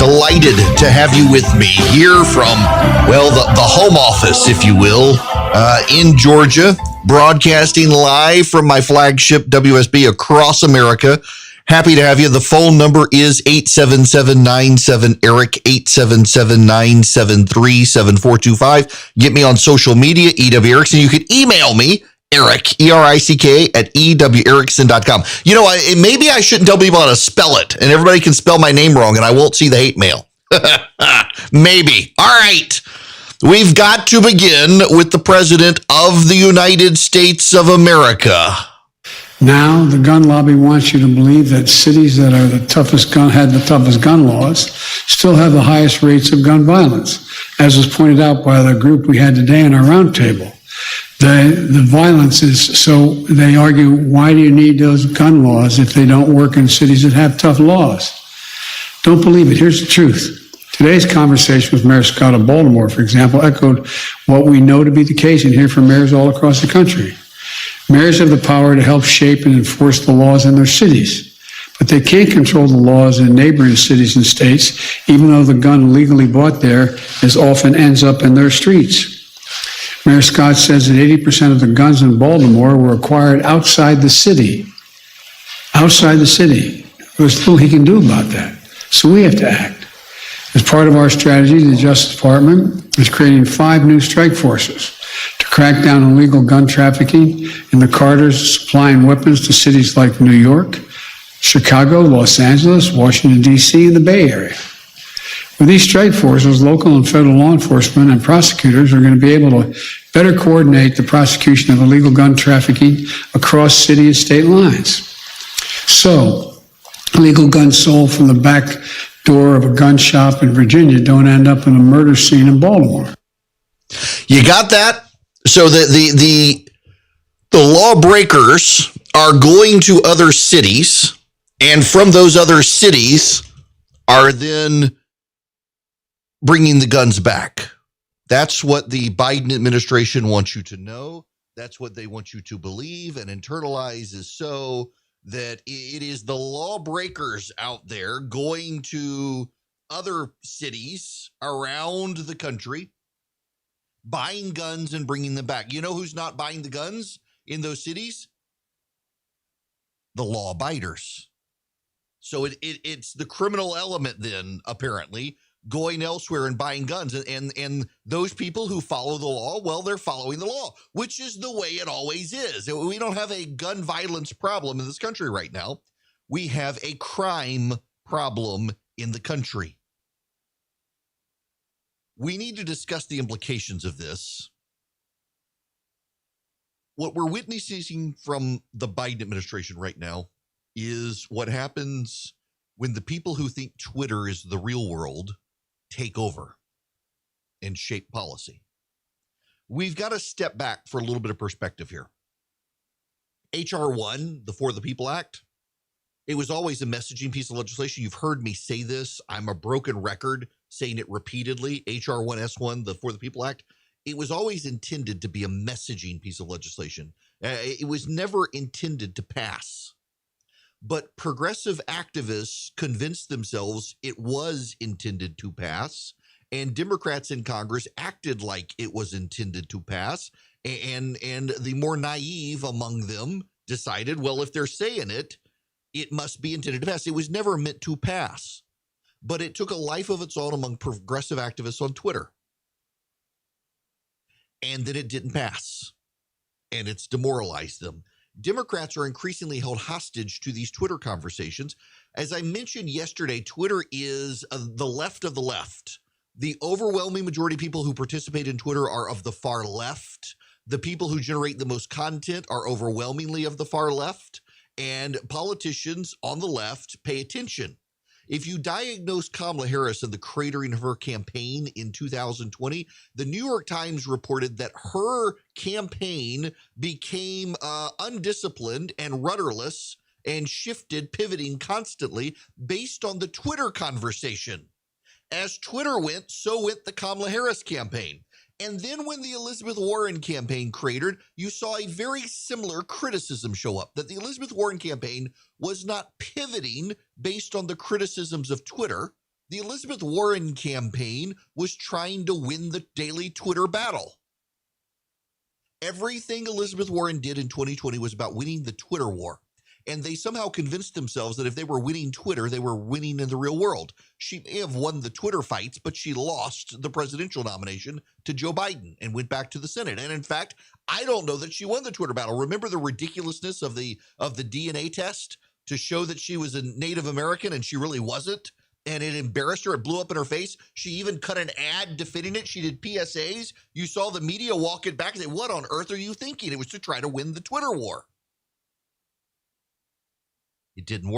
Delighted to have you with me here from, well, the home office, if you will, in Georgia, broadcasting live from my flagship WSB across America. Happy to have you. The phone number is 877-97-ERIC, 877-973-7425. Get me on social media, EW Erickson. You can email me, Erick, E-R-I-C-K, at EWErickson.com. You know, maybe I shouldn't tell people how to spell it, and everybody can spell my name wrong, and I won't see the hate mail. Maybe. All right. We've got to begin with the President of the United States of America. Now, the gun lobby wants you to believe that cities that are had the toughest gun laws still have the highest rates of gun violence, as was pointed out by the group we had today in our roundtable. The violence is, so they argue, why do you need those gun laws if they don't work in cities that have tough laws? Don't believe it. Here's the truth. Today's conversation with Mayor Scott of Baltimore, for example, echoed what we know to be the case and hear from mayors all across the country. Mayors have the power to help shape and enforce the laws in their cities, but they can't control the laws in neighboring cities and states, even though the gun legally bought there often ends up in their streets. Mayor Scott says that 80% of the guns in Baltimore were acquired outside the city. Outside the city. There's little he can do about that. So we have to act. As part of our strategy, the Justice Department is creating 5 new strike forces to crack down on illegal gun trafficking in the corridors supplying weapons to cities like New York, Chicago, Los Angeles, Washington, D.C., and the Bay Area. With these strike forces, local and federal law enforcement and prosecutors are going to be able to better coordinate the prosecution of illegal gun trafficking across city and state lines. So, illegal guns sold from the back door of a gun shop in Virginia don't end up in a murder scene in Baltimore. You got that? So the lawbreakers are going to other cities, and from those other cities are then bringing the guns back. That's what the Biden administration wants you to know. That's what they want you to believe and internalize, is so that it is the lawbreakers out there going to other cities around the country, buying guns and bringing them back. You know who's not buying the guns in those cities? The law abiders. So it's the criminal element then, apparently, going elsewhere and buying guns. And those people who follow the law, well, they're following the law, which is the way it always is. We don't have a gun violence problem in this country right now. We have a crime problem in the country. We need to discuss the implications of this. What we're witnessing from the Biden administration right now is what happens when the people who think Twitter is the real world take over and shape policy. We've got to step back for a little bit of perspective here. H.R. 1, the For the People Act, it was always a messaging piece of legislation. You've heard me say this. I'm a broken record saying it repeatedly. H.R. 1S1, the For the People Act, it was always intended to be a messaging piece of legislation. It was never intended to pass. But progressive activists convinced themselves it was intended to pass, and Democrats in Congress acted like it was intended to pass, and the more naive among them decided, well, if they're saying it, it must be intended to pass. It was never meant to pass, but it took a life of its own among progressive activists on Twitter, and then it didn't pass, and it's demoralized them. Democrats are increasingly held hostage to these Twitter conversations. As I mentioned yesterday, Twitter is the left of the left. The overwhelming majority of people who participate in Twitter are of the far left. The people who generate the most content are overwhelmingly of the far left. And politicians on the left pay attention. If you diagnose Kamala Harris and the cratering of her campaign in 2020, the New York Times reported that her campaign became undisciplined and rudderless and shifted, pivoting constantly based on the Twitter conversation. As Twitter went, so went the Kamala Harris campaign. And then when the Elizabeth Warren campaign cratered, you saw a very similar criticism show up, that the Elizabeth Warren campaign was not pivoting based on the criticisms of Twitter, The Elizabeth Warren campaign was trying to win the daily Twitter battle. Everything Elizabeth Warren did in 2020 was about winning the Twitter war. And they somehow convinced themselves that if they were winning Twitter, they were winning in the real world. She may have won the Twitter fights, but she lost the presidential nomination to Joe Biden and went back to the Senate. And in fact, I don't know that she won the Twitter battle. Remember the ridiculousness of the DNA test to show that she was a Native American and she really wasn't? And it embarrassed her. It blew up in her face. She even cut an ad defending it. She did PSAs. You saw the media walk it back and say, what on earth are you thinking? It was to try to win the Twitter war. It didn't work.